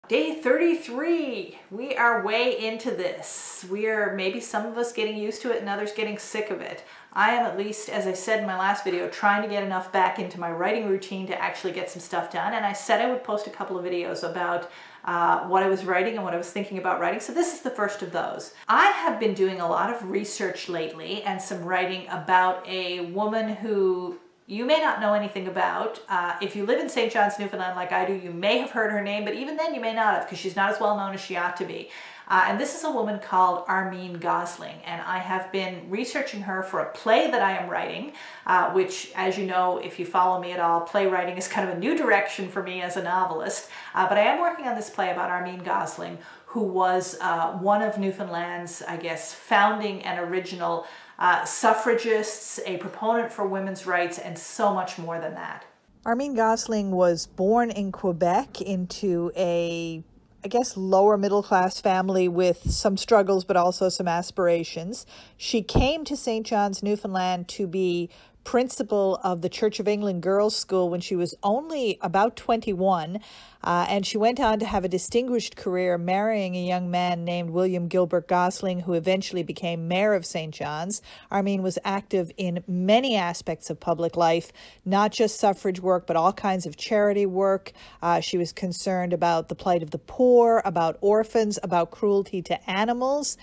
Day 33, we are way into this. We are maybe some of us getting used to it and others getting sick of it. I am, at least, as I said in my last video, trying to get enough back into my writing routine to actually get some stuff done. And I said I would post a couple of videos about what I was writing and what I was thinking about writing. So this is the first of those. I have been doing a lot of research lately and some writing about a woman who you may not know anything about. If you live in St. John's, Newfoundland like I do, you may have heard her name, but even then you may not have because she's not as well known as she ought to be. And this is a woman called Armine Gosling, and I have been researching her for a play that I am writing, which, as you know, if you follow me at all, playwriting is kind of a new direction for me as a novelist. But I am working on this play about Armine Gosling, who was one of Newfoundland's, I guess, founding and original suffragists, a proponent for women's rights, and so much more than that. Armine Gosling was born in Quebec into a, I guess, lower middle class family with some struggles but also some aspirations. She came to St. John's, Newfoundland to be principal of the Church of England Girls' School when she was only about 21, and she went on to have a distinguished career marrying a young man named William Gilbert Gosling, who eventually became mayor of St. John's. Armine was active in many aspects of public life, not just suffrage work, but all kinds of charity work. She was concerned about the plight of the poor, about orphans, about cruelty to animals.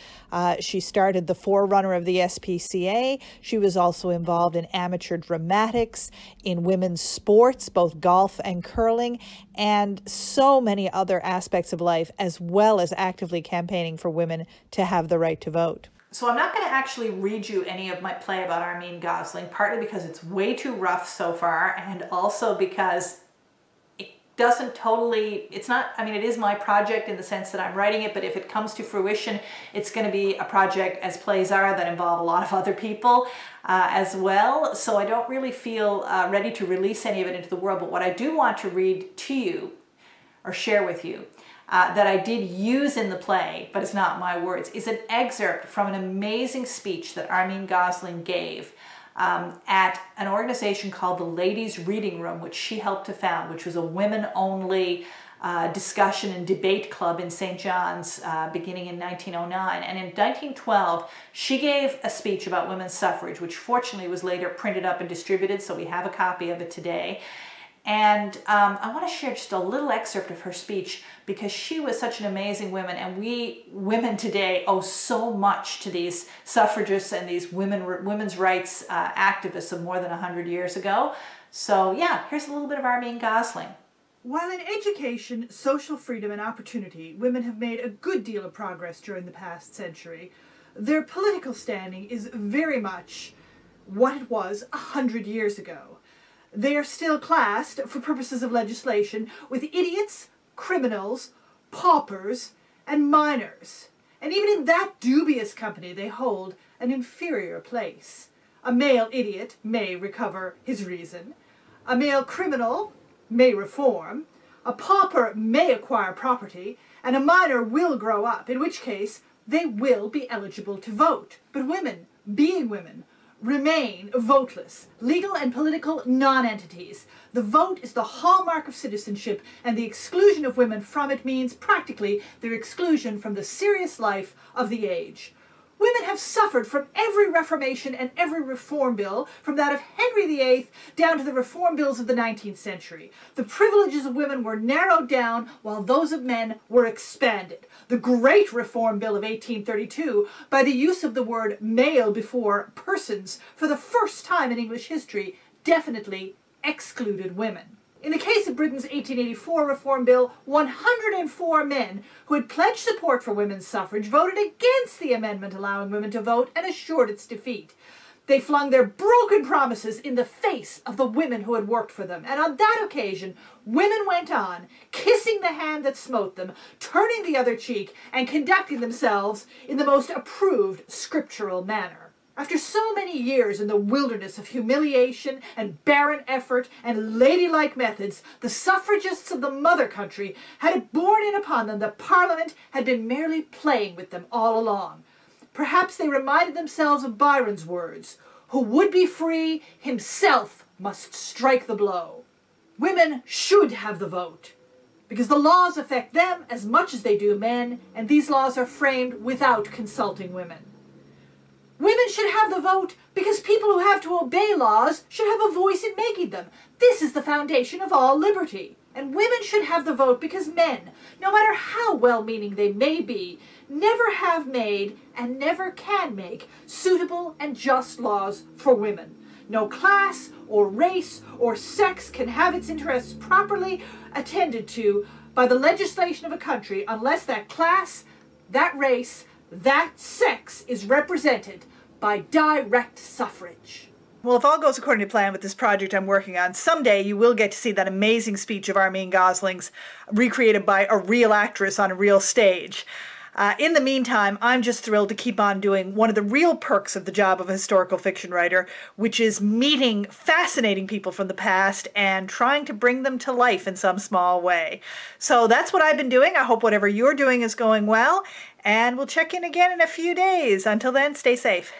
She started the forerunner of the SPCA. She was also involved in amateur dramatics, in women's sports, both golf and curling, and so many other aspects of life, as well as actively campaigning for women to have the right to vote. So I'm not going to actually read you any of my play about Armine Gosling, partly because it's way too rough so far, and also because doesn't totally, it's not, I mean, it is my project in the sense that I'm writing it, but if it comes to fruition, it's going to be a project, as plays are, that involve a lot of other people as well. So I don't really feel ready to release any of it into the world. But what I do want to read to you, or share with you, that I did use in the play, but it's not my words, is an excerpt from an amazing speech that Armine Gosling gave at an organization called the Ladies' Reading Room, which she helped to found, which was a women-only discussion and debate club in St. John's beginning in 1909. And in 1912, she gave a speech about women's suffrage, which fortunately was later printed up and distributed, so we have a copy of it today. And I want to share just a little excerpt of her speech because she was such an amazing woman, and we women today owe so much to these suffragists and these women's rights activists of more than 100 years ago. So yeah, here's a little bit of Armine Gosling. While in education, social freedom and opportunity, women have made a good deal of progress during the past century, their political standing is very much what it was 100 years ago. They are still classed, for purposes of legislation, with idiots, criminals, paupers, and minors. And even in that dubious company, they hold an inferior place. A male idiot may recover his reason. A male criminal may reform. A pauper may acquire property. And a minor will grow up, in which case they will be eligible to vote. But women, being women, remain voteless, legal and political non-entities. The vote is the hallmark of citizenship, and the exclusion of women from it means practically their exclusion from the serious life of the age. Women have suffered from every Reformation and every reform bill, from that of Henry VIII down to the reform bills of the 19th century. The privileges of women were narrowed down while those of men were expanded. The Great Reform Bill of 1832, by the use of the word male before persons for the first time in English history, definitely excluded women. In the case of Britain's 1884 Reform Bill, 104 men who had pledged support for women's suffrage voted against the amendment allowing women to vote and assured its defeat. They flung their broken promises in the face of the women who had worked for them, and on that occasion, women went on, kissing the hand that smote them, turning the other cheek, and conducting themselves in the most approved scriptural manner. After so many years in the wilderness of humiliation and barren effort and ladylike methods, the suffragists of the mother country had it borne in upon them that Parliament had been merely playing with them all along. Perhaps they reminded themselves of Byron's words, "Who would be free, himself must strike the blow." Women should have the vote. because the laws affect them as much as they do men, and these laws are framed without consulting women. Women should have the vote because people who have to obey laws should have a voice in making them. This is the foundation of all liberty. And women should have the vote because men, no matter how well-meaning they may be, never have made and never can make suitable and just laws for women. No class or race or sex can have its interests properly attended to by the legislation of a country unless that class, that race, that sex is represented by direct suffrage. Well, if all goes according to plan with this project I'm working on, someday you will get to see that amazing speech of Armine Gosling's recreated by a real actress on a real stage. In the meantime, I'm just thrilled to keep on doing one of the real perks of the job of a historical fiction writer, which is meeting fascinating people from the past and trying to bring them to life in some small way. So that's what I've been doing. I hope whatever you're doing is going well, and we'll check in again in a few days. Until then, stay safe.